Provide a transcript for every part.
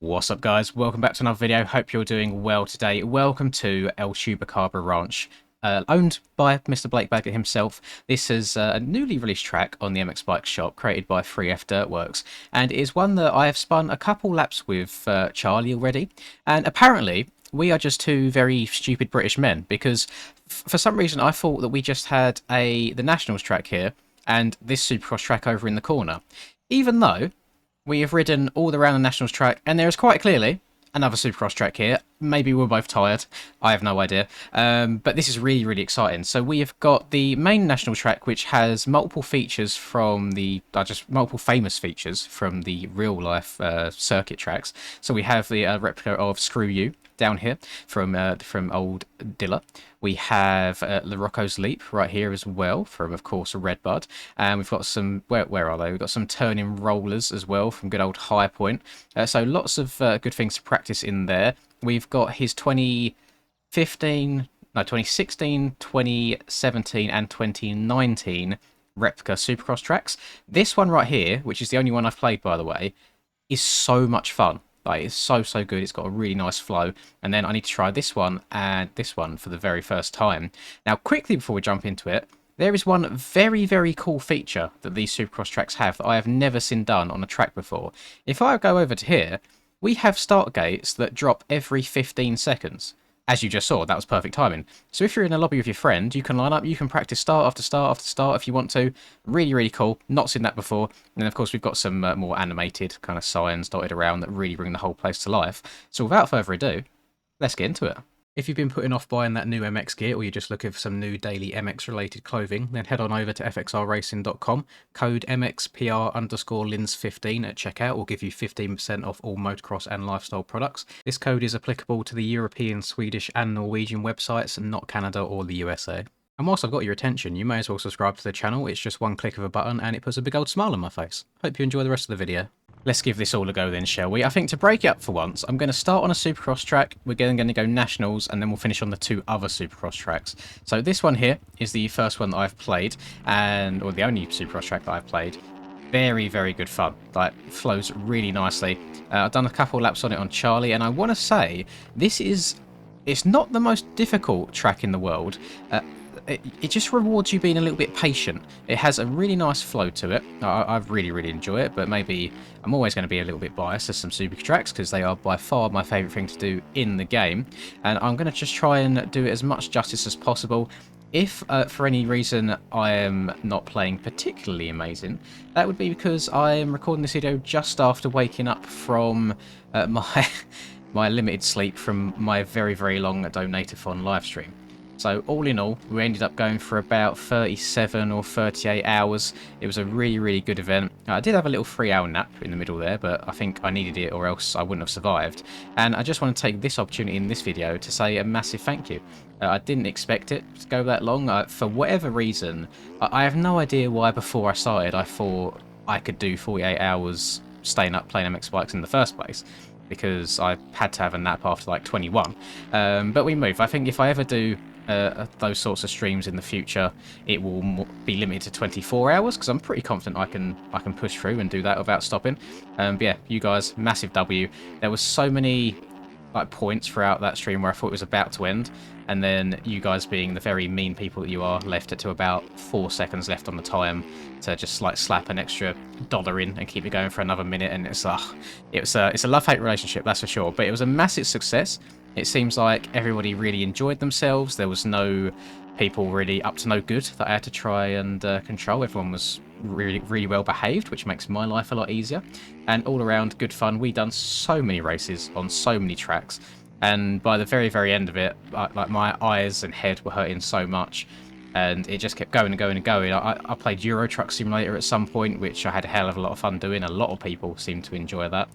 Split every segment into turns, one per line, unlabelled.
What's up, guys? Welcome back to another video. Hope you're doing well today. Welcome to El Chupacabra Ranch, owned by Mr. Blake Baggett himself. This is a newly released track on the MX Bike shop, created by 3F Dirtworks, and it is one that I have spun a couple laps with Charlie already. And apparently, we are just two very stupid British men, because for some reason I thought that we just had the Nationals track here and this Supercross track over in the corner, even though we have ridden all around the Nationals track, and there is quite clearly another Supercross track here. Maybe we're both tired. I have no idea. But this is really, really exciting. So we have got the main National track, which has multiple features from the... just multiple famous features from the real-life circuit tracks. So we have the replica of Screw You down here from old Dilla. We have the Rocco's Leap right here as well from, of course, Redbud. And we've got some... Where are they? We've got some turning rollers as well from good old High Point. So lots of good things to practice in there. We've got his 2016, 2017 and 2019 replica Supercross tracks. This one right here, which is the only one I've played, by the way, is so much fun. Like, it's so good. It's got a really nice flow. And then I need to try this one and this one for the very first time. Now, quickly before we jump into it, there is one very, very cool feature that these Supercross tracks have that I have never seen done on a track before. If I go over to here, we have start gates that drop every 15 seconds. As you just saw, that was perfect timing. So if you're in a lobby with your friend, you can line up, you can practice start after start after start if you want to. Really, really cool. Not seen that before. And then, of course, we've got some more animated kind of signs dotted around that really bring the whole place to life. So without further ado, let's get into it. If you've been putting off buying that new MX gear, or you're just looking for some new daily MX related clothing, then head on over to fxrracing.com. Code MXPR_Lins15 at checkout will give you 15% off all motocross and lifestyle products. This code is applicable to the European, Swedish and Norwegian websites, not Canada or the USA. And whilst I've got your attention, you may as well subscribe to the channel. It's just one click of a button and it puts a big old smile on my face. Hope you enjoy the rest of the video. Let's give this all a go then, shall we? I think to break it up for once, I'm going to start on a Supercross track, we're then going to go Nationals, and then we'll finish on the two other Supercross tracks. So this one here is the first one that I've played, or the only Supercross track that I've played. Very, very good fun. Like, flows really nicely. I've done a couple laps on it on Charlie, and I want to say, it's not the most difficult track in the world. It just rewards you being a little bit patient. It has a really nice flow to it. I really, really enjoy it, but maybe I'm always going to be a little bit biased to some Super tracks because they are by far my favourite thing to do in the game. And I'm going to just try and do it as much justice as possible. If for any reason I am not playing particularly amazing, that would be because I am recording this video just after waking up from my limited sleep from my very, very long Donator-thon live stream. So all in all, we ended up going for about 37 or 38 hours. It was a really, really good event. I did have a little 3-hour nap in the middle there, but I think I needed it or else I wouldn't have survived. And I just want to take this opportunity in this video to say a massive thank you. I didn't expect it to go that long. For whatever reason, I have no idea why before I started I thought I could do 48 hours staying up playing MX bikes in the first place, because I had to have a nap after like 21. But we move. I think if I ever do those sorts of streams in the future, it will be limited to 24 hours because I'm pretty confident I can push through and do that without stopping. But yeah, you guys, massive W. There was so many like points throughout that stream where I thought it was about to end, and then you guys, being the very mean people that you are, left it to about 4 seconds left on the time to just like slap an extra $1 in and keep it going for another minute. And it's a love-hate relationship, that's for sure. But it was a massive success. It seems like everybody really enjoyed themselves. There was no people really up to no good that I had to try and control. Everyone was really, really well behaved, which makes my life a lot easier. And all around good fun. We done so many races on so many tracks. And by the very, very end of it, like my eyes and head were hurting so much. And it just kept going and going and going. I played Euro Truck Simulator at some point, which I had a hell of a lot of fun doing. A lot of people seemed to enjoy that.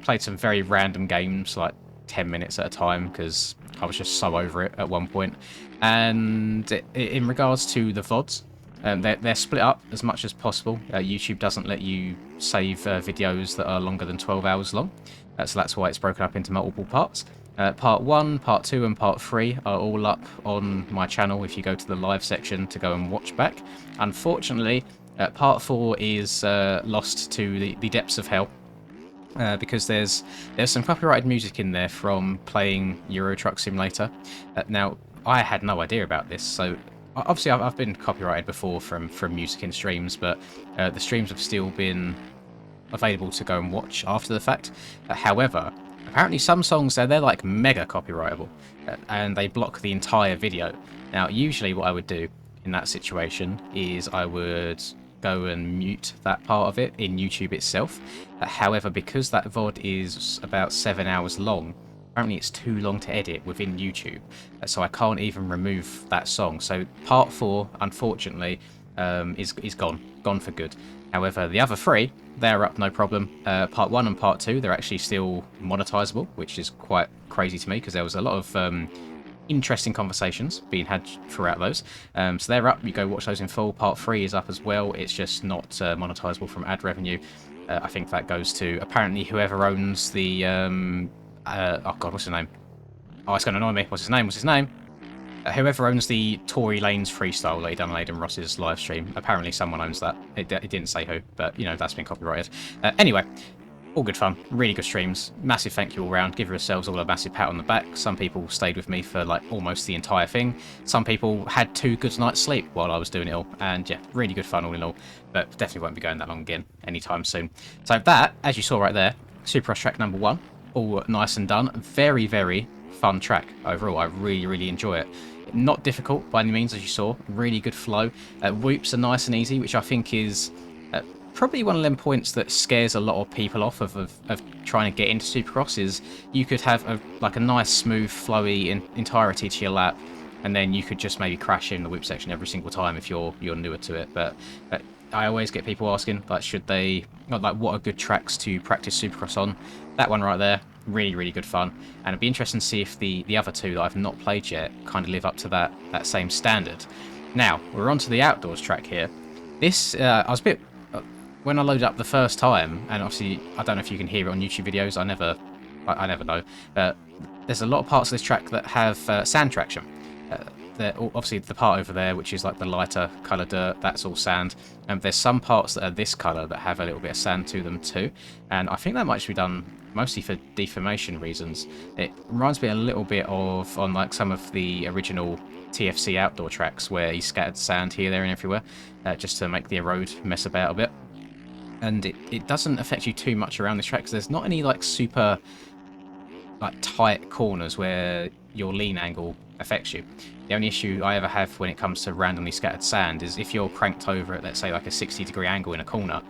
Played some very random games, like 10 minutes at a time, because I was just so over it at one point. And in regards to the VODs, they're split up as much as possible. YouTube doesn't let you save videos that are longer than 12 hours long, so that's why it's broken up into multiple parts. Part 1, Part 2 and Part 3 are all up on my channel if you go to the live section to go and watch back. Unfortunately, Part 4 is lost to the depths of hell. because there's some copyrighted music in there from playing Euro Truck Simulator. Now, I had no idea about this, so obviously I've been copyrighted before from music in streams, but the streams have still been available to go and watch after the fact. However, apparently some songs they're like mega copyrightable, and they block the entire video. Now, usually what I would do in that situation is I would go and mute that part of it in YouTube itself. However, because that VOD is about 7 hours long, apparently it's too long to edit within YouTube, so I can't even remove that song. So part 4, unfortunately, is gone for good. However, the other 3, they're up no problem. Part 1 and part 2, they're actually still monetizable, which is quite crazy to me because there was a lot of interesting conversations being had throughout those. So they're up. You go watch those in full. Part 3 is up as well. It's just not monetizable from ad revenue. I think that goes to apparently whoever owns the oh god, what's his name? Oh, it's going to annoy me. What's his name? Whoever owns the Tory Lanes freestyle that he done on Aidan Ross's live stream. Apparently someone owns that. It didn't say who, but you know, that's been copyrighted. Anyway, all good fun, really good streams. Massive thank you all round. Give yourselves all a massive pat on the back. Some people stayed with me for like almost the entire thing. Some people had 2 good nights sleep while I was doing it all. And yeah, really good fun all in all. But definitely won't be going that long again anytime soon. So that, as you saw right there, Supercross track number 1. All nice and done. Very, very fun track overall. I really, really enjoy it. Not difficult by any means, as you saw. Really good flow. Whoops are nice and easy, which I think is probably one of them points that scares a lot of people off of trying to get into Supercross. Is you could have a nice, smooth, flowy entirety to your lap, and then you could just maybe crash in the whoop section every single time if you're newer to it. But I always get people asking, like, should they, like, what are good tracks to practice Supercross on? That one right there, really, really good fun. And it'd be interesting to see if the other 2 that I've not played yet kind of live up to that same standard. Now, we're on to the outdoors track here. This, I was a bit, when I loaded up the first time, and obviously, I don't know if you can hear it on YouTube videos, I never know, but there's a lot of parts of this track that have sand traction. Obviously the part over there, which is like the lighter colour dirt, that's all sand. And there's some parts that are this colour that have a little bit of sand to them too. And I think that might be done mostly for deformation reasons. It reminds me a little bit of on like some of the original TFC outdoor tracks where he scattered sand here, there and everywhere, just to make the road mess about a bit. And it doesn't affect you too much around this track because there's not any like super like tight corners where your lean angle affects you. The only issue I ever have when it comes to randomly scattered sand is if you're cranked over at, let's say, like a 60-degree angle in a corner,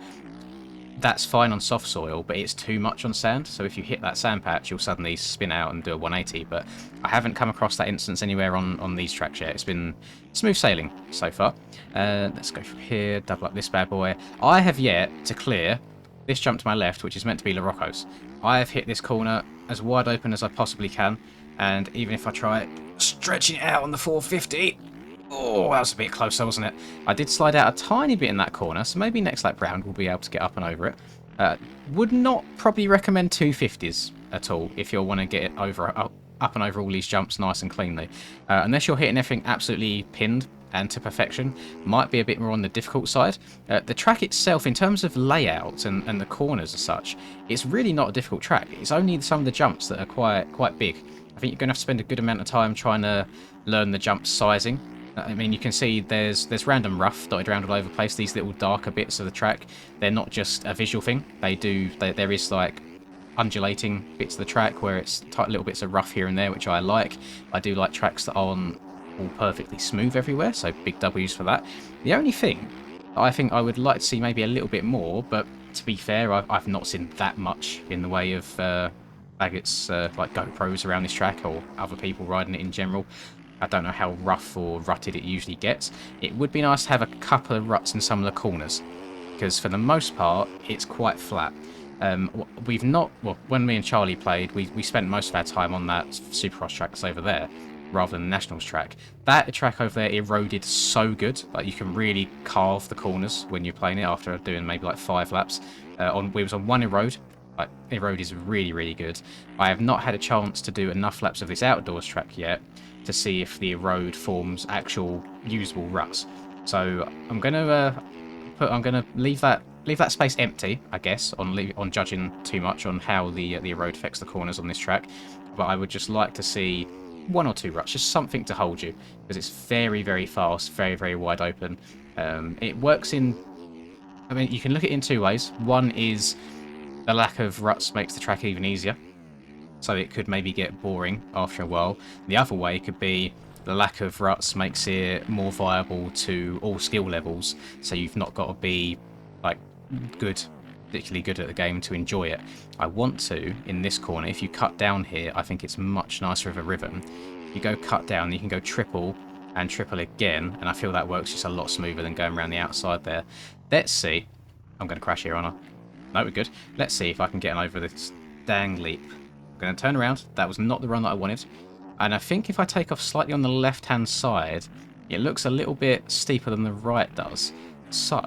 that's fine on soft soil, but it's too much on sand. So if you hit that sand patch, you'll suddenly spin out and do a 180. But I haven't come across that instance anywhere on these tracks yet. It's been smooth sailing so far. Let's go from here, double up this bad boy. I have yet to clear this jump to my left, which is meant to be Larocco's. I have hit this corner as wide open as I possibly can, and even if I try stretching it out on the 450, oh, that was a bit closer, wasn't it? I did slide out a tiny bit in that corner, so maybe next lap round we'll be able to get up and over it. Would not probably recommend 250s at all if you want to get it up and over all these jumps nice and cleanly. Unless you're hitting everything absolutely pinned and to perfection, might be a bit more on the difficult side. The track itself, in terms of layout and the corners and such, it's really not a difficult track. It's only some of the jumps that are quite big. I think you're going to have to spend a good amount of time trying to learn the jump sizing. I mean, you can see there's random rough dotted around all over the place. These little darker bits of the track, they're not just a visual thing. There is like undulating bits of the track where it's tight little bits of rough here and there, which I like. I do like tracks that aren't all perfectly smooth everywhere, so big W's for that. The only thing I think I would like to see maybe a little bit more, but to be fair, I've not seen that much in the way of Baggett's like GoPros around this track or other people riding it in general. I don't know how rough or rutted it usually gets. It would be nice to have a couple of ruts in some of the corners, because for the most part, it's quite flat. We've not, well, when me and Charlie played, we spent most of our time on that Supercross track that's over there, rather than the Nationals track. That track over there eroded so good, like you can really carve the corners when you're playing it after doing maybe like 5 laps. We was on one erode. Like, erode is really, really good. I have not had a chance to do enough laps of this outdoors track yet to see if the erode forms actual usable ruts. So I'm gonna leave that leave that space empty, I guess, on judging too much on how the road affects the corners on this track. But I would just like to see 1 or 2 ruts, just something to hold you, because it's very, very fast, very, very wide open. It works in... I mean, you can look at it in 2 ways. One is the lack of ruts makes the track even easier, so it could maybe get boring after a while. The other way could be the lack of ruts makes it more viable to all skill levels, so you've not got to be like particularly good at the game to enjoy it. I want to, in this corner, if you cut down here, I think it's much nicer of a rhythm. You go cut down, you can go triple and triple again, and I feel that works just a lot smoother than going around the outside there. Let's see. I'm going to crash here, aren't I? No, we're good. Let's see if I can get over this dang leap. I'm going to turn around. That was not the run that I wanted. And I think if I take off slightly on the left-hand side, it looks a little bit steeper than the right does. So,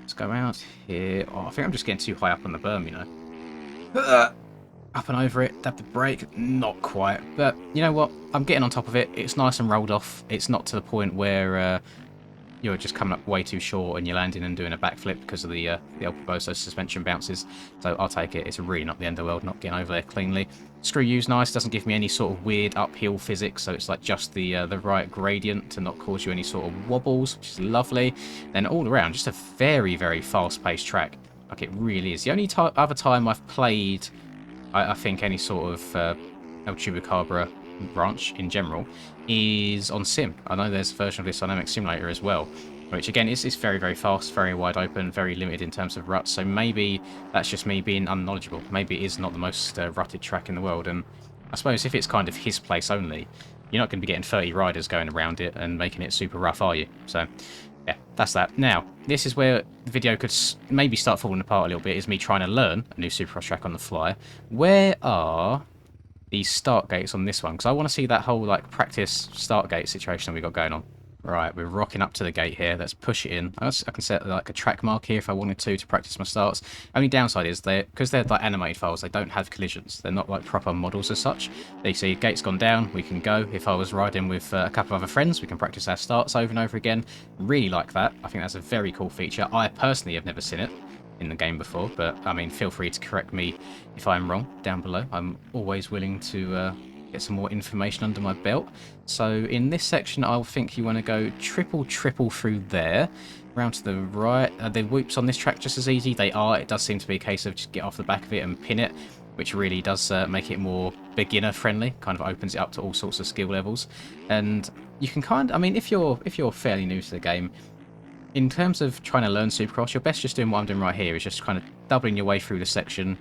let's go out here. Oh, I think I'm just getting too high up on the berm, you know. Up and over it, dab the brake. Not quite. But you know what? I'm getting on top of it. It's nice and rolled off. It's not to the point where you're just coming up way too short and you're landing and doing a backflip because of the old Barbosa suspension bounces. So I'll take it. It's really not the end of the world not getting over there cleanly. Screw you's nice. Doesn't give me any sort of weird uphill physics, so it's like just the right gradient to not cause you any sort of wobbles, which is lovely. Then all around, just a very, very fast-paced track. Like it really is. The only other time I've played, I think, any sort of El Chupacabra branch in general is on Sim. I know there's a version of this Dynamic Simulator as well, which again is very, very fast, very wide open, very limited in terms of ruts. So maybe that's just me being unknowledgeable. Maybe it is not the most rutted track in the world. And I suppose if it's kind of his place only, you're not going to be getting 30 riders going around it and making it super rough, are you? So yeah, that's that. Now, this is where the video could maybe start falling apart a little bit, is me trying to learn a new Supercross track on the fly. Where are these start gates on this one? Because I want to see that whole like practice start gate situation we got going on. Right, we're rocking up to the gate here. Let's push it in. I can set like a track mark here if I wanted to practice my starts. Only downside is because they're like animated files, they don't have collisions. They're not like proper models as such. They see gate's gone down, we can go. If I was riding with a couple of other friends, we can practice our starts over and over again. Really like that. I think that's a very cool feature. I personally have never seen it in the game before, but I mean, feel free to correct me if I'm wrong down below. I'm always willing to get some more information under my belt. So in this section, I think you want to go triple through there, round to the right. The whoops on this track just as easy. They are. It does seem to be a case of just get off the back of it and pin it, which really does make it more beginner friendly. Kind of opens it up to all sorts of skill levels. And you can I mean, if you're fairly new to the game, in terms of trying to learn Supercross, you're best just doing what I'm doing right here, is just kind of doubling your way through the section,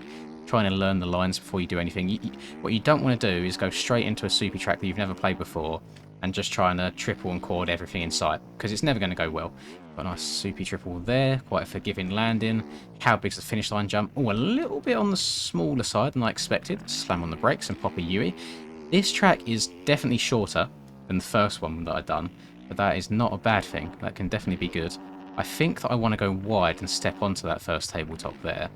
trying to learn the lines before you do anything. What you don't want to do is go straight into a soupy track that you've never played before and just trying to triple and quad everything in sight, because it's never going to go well. Got a nice soupy triple there, quite a forgiving landing. How big's the finish line jump? Oh, a little bit on the smaller side than I expected. Slam on the brakes and pop a Yui. This track is definitely shorter than the first one that I've done, but that is not a bad thing. That can definitely be good. I think that I want to go wide and step onto that first tabletop there.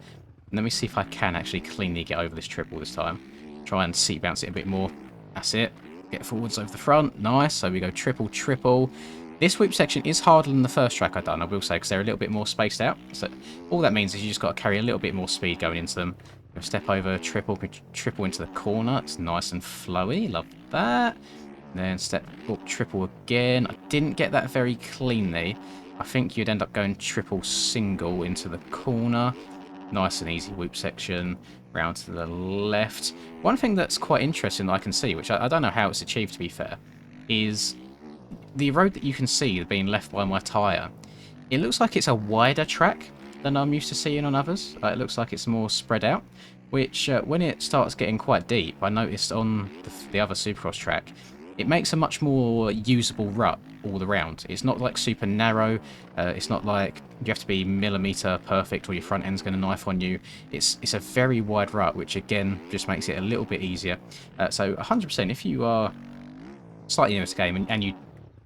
And let me see if I can actually cleanly get over this triple this time. Try and seat bounce it a bit more. That's it. Get forwards over the front. Nice. So we go triple. This whoop section is harder than the first track I've done, I will say, because they're a little bit more spaced out. So all that means is you just got to carry a little bit more speed going into them. Go step over, triple into the corner. It's nice and flowy. Love that. Then step up, triple again. I didn't get that very cleanly. I think you'd end up going triple single into the corner. Nice and easy whoop section. Round to the left. One thing that's quite interesting that I can see, which I don't know how it's achieved to be fair, is the road that you can see being left by my tyre. It looks like it's a wider track than I'm used to seeing on others. It looks like it's more spread out, which when it starts getting quite deep, I noticed on the other Supercross track, it makes a much more usable rut all around. It's not like super narrow. It's not like you have to be millimeter perfect or your front end's going to knife on you. It's a very wide rut, which again just makes it a little bit easier. So 100%, if you are slightly new to the game, and you,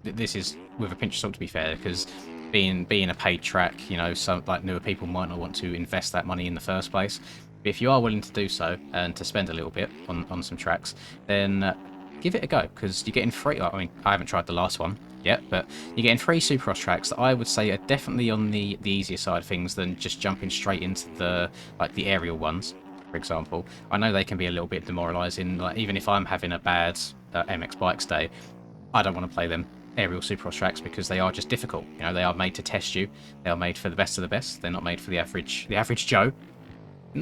this is with a pinch of salt to be fair, because being a paid track, you know, some like newer people might not want to invest that money in the first place. But if you are willing to do so and to spend a little bit on some tracks, then give it a go, because you're getting free. I mean, I haven't tried the last one yet, but you're getting 3 Supercross tracks that I would say are definitely on the easier side of things than just jumping straight into the aerial ones, for example. I know they can be a little bit demoralising. Like, even if I'm having a bad MX Bikes day, I don't want to play them aerial Supercross tracks because they are just difficult. You know, they are made to test you. They are made for the best of the best. They're not made for the average Joe.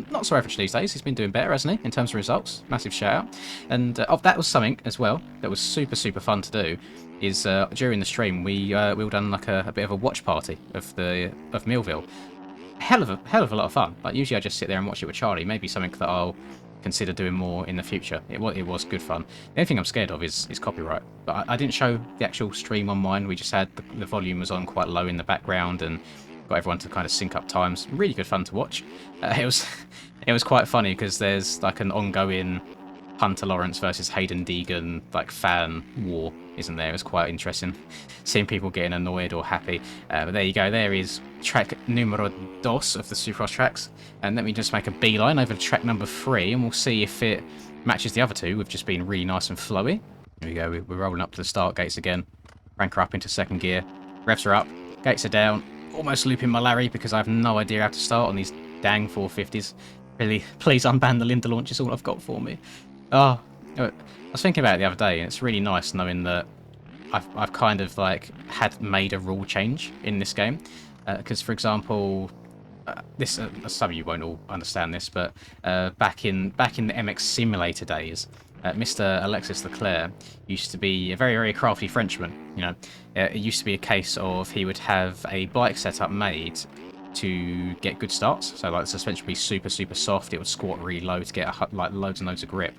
Not so average these days. He's been doing better, hasn't he, in terms of results? Massive shout out. And that was something as well that was super fun to do. Is during the stream we all done like a bit of a watch party of Millville. Hell of a lot of fun. Like, usually I just sit there and watch it with Charlie. Maybe something that I'll consider doing more in the future. It was good fun. The only thing I'm scared of is copyright. But I didn't show the actual stream on mine. We just had the volume was on quite low in the background and got everyone to kind of sync up times. Really good fun to watch. It was quite funny because there's like an ongoing Hunter Lawrence versus Hayden Deegan like fan war, isn't there? It was quite interesting seeing people getting annoyed or happy. But there you go. There is track numero dos of the Supercross tracks. And let me just make a beeline over to track number 3, and we'll see if it matches the other two with just being really nice and flowy. Here we go. We're rolling up to the start gates again. Crank her up into second gear. Revs are up. Gates are down. Almost looping my Larry because I have no idea how to start on these dang 450s. Really, please unban the Linda launch. It's all I've got for me. Oh, I was thinking about it the other day, and it's really nice knowing that I've kind of like made a rule change in this game. Because, for example, some of you won't all understand this, but back in the MX Simulator days, Mr. Alexis Leclerc used to be a very crafty Frenchman. You know, it used to be a case of he would have a bike setup made to get good starts. So like the suspension would be super soft. It would squat really low to get like loads and loads of grip.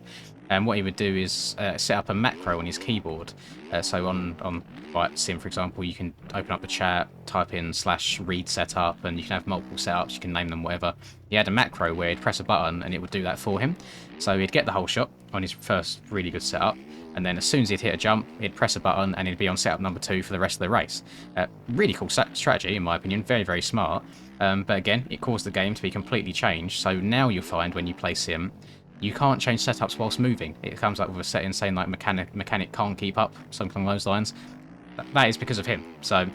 And what he would do is set up a macro on his keyboard. So on Bike Sim, for example, you can open up the chat, type in /read setup, and you can have multiple setups. You can name them whatever. He had a macro where he'd press a button and it would do that for him. So he'd get the whole shot on his first really good setup, and then as soon as he'd hit a jump, he'd press a button and he'd be on setup number 2 for the rest of the race. Really cool strategy, in my opinion. Very smart. But again, it caused the game to be completely changed. So now you'll find when you play Sim, you can't change setups whilst moving. It comes up with a setting saying like mechanic can't keep up, something along those lines. That is because of him. So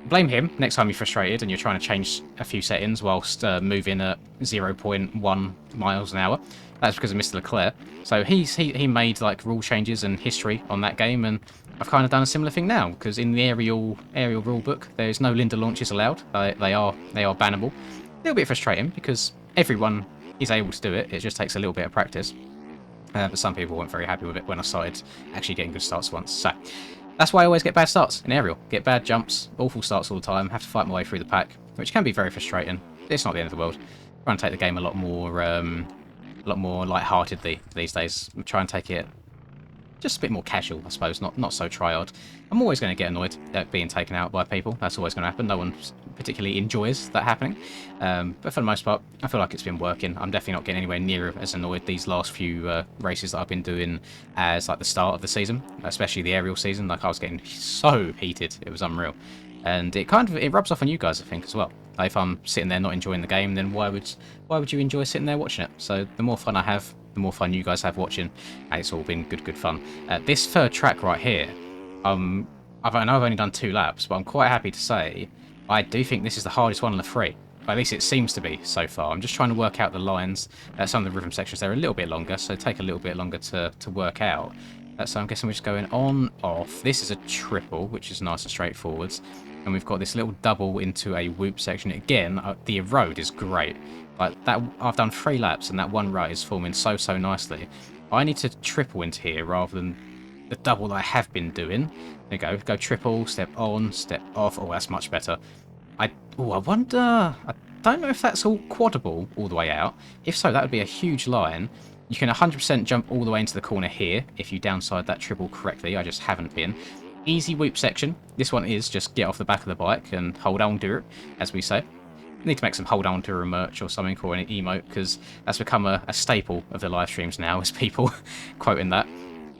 blame him next time you're frustrated and you're trying to change a few settings whilst moving at 0.1 miles an hour. That's because of Mr. Leclerc. So he made like rule changes and history on that game, and I've kind of done a similar thing now, because in the aerial rule book there's no Linda launches allowed. They are bannable. A little bit frustrating because everyone is able to do it. It just takes a little bit of practice. But some people weren't very happy with it when I started actually getting good starts once. So that's why I always get bad starts in aerial. Get bad jumps, awful starts all the time, have to fight my way through the pack, which can be very frustrating. It's not the end of the world. I'm trying to take the game a lot more light-heartedly these days. I'm trying to take it just a bit more casual, I suppose, not so try-hard. I'm always going to get annoyed at being taken out by people. That's always going to happen. No one particularly enjoys that happening. But for the most part, I feel like it's been working. I'm definitely not getting anywhere near as annoyed these last few races that I've been doing as like the start of the season, especially the aerial season. Like, I was getting so heated. It was unreal. And it rubs off on you guys, I think, as well. Like, if I'm sitting there not enjoying the game, then why would you enjoy sitting there watching it? So the more fun I have, the more fun you guys have watching, and it's all been good fun. This third track right here, I know I've only done 2 laps, but I'm quite happy to say I do think this is the hardest one on the 3. At least it seems to be so far. I'm just trying to work out the lines. Some of the rhythm sections, they're a little bit longer, so take a little bit longer to work out. So I'm guessing we're just going on, off. This is a triple, which is nice and straightforward. And we've got this little double into a whoop section. Again, the road is great. Like that, I've done 3 laps and that one rut is forming so nicely. I need to triple into here rather than the double that I have been doing. There you go. Go triple, step on, step off. Oh, that's much better. I wonder... I don't know if that's all quadable all the way out. If so, that would be a huge line. You can 100% jump all the way into the corner here if you downside that triple correctly. I just haven't been. Easy whoop section. This one is just get off the back of the bike and hold on to it, as we say. Need to make some hold on to a merch or something, or an emote, because that's become a staple of the live streams now, is people quoting that.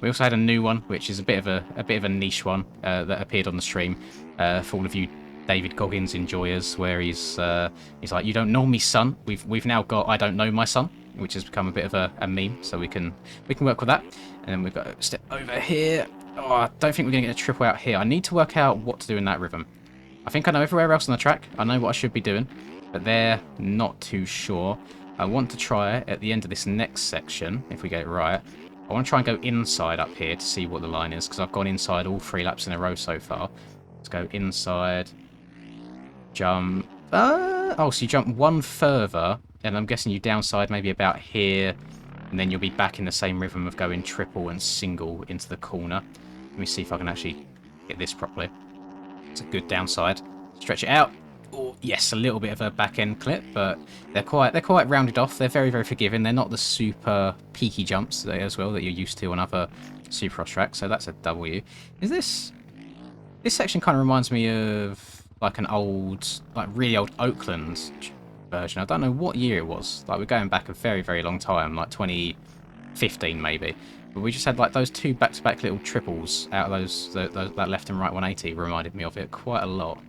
We also had a new one, which is a bit of a niche one that appeared on the stream for all of you David Goggins enjoyers, where he's like, "You don't know me, son." We've now got "I don't know my son," which has become a bit of a meme, so we can work with that. And then we've got to step over here. Oh, I don't think we're going to get a triple out here. I need to work out what to do in that rhythm. I think I know everywhere else on the track. I know what I should be doing, but they're not too sure. I want to try it at the end of this next section, if we get it right. I want to try and go inside up here to see what the line is, because I've gone inside all 3 laps in a row so far. Let's go inside, jump. Oh, so you jump one further, and I'm guessing you downside maybe about here, and then you'll be back in the same rhythm of going triple and single into the corner. Let me see if I can actually get this properly. It's a good downside. Stretch it out. Oh, yes, a little bit of a back-end clip, but they're quite rounded off. They're very, very forgiving. They're not the super peaky jumps as well that you're used to on other Supercross tracks, so that's a W. Is this section kind of reminds me of like an old, like really old Oakland version. I don't know what year it was. Like we're going back a very, very long time, like 2015 maybe. But we just had like those 2 back-to-back little triples out of that left and right 180 reminded me of it quite a lot.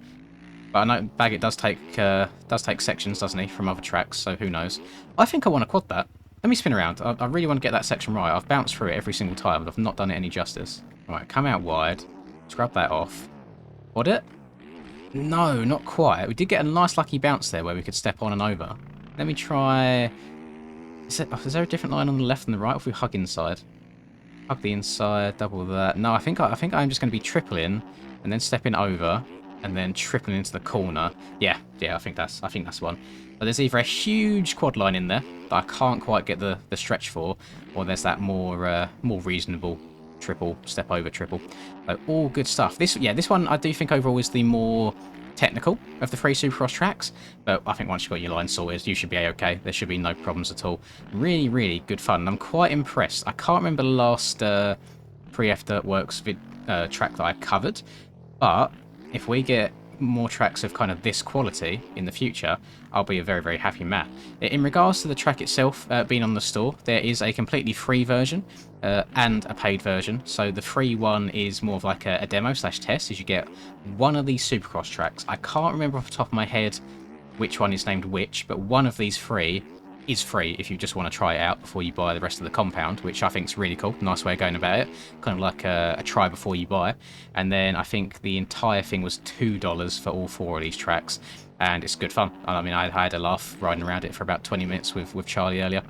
But I know Baggett does take sections, doesn't he, from other tracks, so who knows. I think I want to quad that. Let me spin around. I really want to get that section right. I've bounced through it every single time, but I've not done it any justice. Right, come out wide, scrub that off. Quad it? No, not quite. We did get a nice lucky bounce there where we could step on and over. Let me try... Is there a different line on the left and the right if we hug inside? Hug the inside, double that. No, I think I'm just going to be tripling and then stepping over and then tripling into the corner. Yeah, I think that's one. But there's either a huge quad line in there that I can't quite get the stretch for, or there's that more reasonable triple, step over triple. So all good stuff. This one I do think overall is the more technical of the 3 Supercross tracks, but I think once you've got your line sorted, you should be okay. There should be no problems at all. Really, really good fun. I'm quite impressed. I can't remember the last Pre-F Works track that I covered, but if we get more tracks of kind of this quality in the future, I'll be a very, very happy man. In regards to the track itself being on the store, there is a completely free version and a paid version. So the free one is more of like a demo / test, as you get one of these Supercross tracks. I can't remember off the top of my head which one is named which, but one of these 3 is free if you just want to try it out before you buy the rest of the compound, which I think is really cool. Nice way of going about it. Kind of like a try before you buy. And then I think the entire thing was $2 for all 4 of these tracks. And it's good fun. I mean, I had a laugh riding around it for about 20 minutes with Charlie earlier.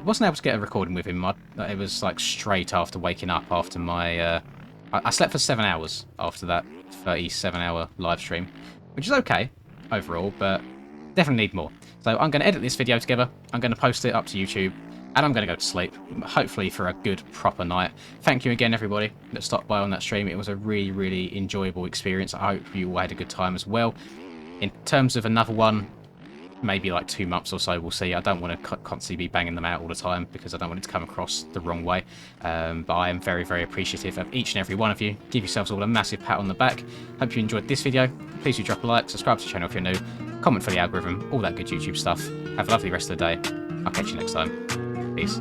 Wasn't able to get a recording with him. It was like straight after waking up after my... I slept for 7 hours after that 37-hour live stream, which is okay overall, but definitely need more. So I'm going to edit this video together, I'm going to post it up to YouTube, and I'm going to go to sleep, hopefully for a good, proper night. Thank you again, everybody, that stopped by on that stream. It was a really, really enjoyable experience. I hope you all had a good time as well. In terms of another one, maybe like 2 months or so, we'll see. I don't want to constantly be banging them out all the time because I don't want it to come across the wrong way. But I am very, very appreciative of each and every one of you. Give yourselves all a massive pat on the back. Hope you enjoyed this video. Please do drop a like, subscribe to the channel if you're new, comment for the algorithm, all that good YouTube stuff. Have a lovely rest of the day. I'll catch you next time. Peace.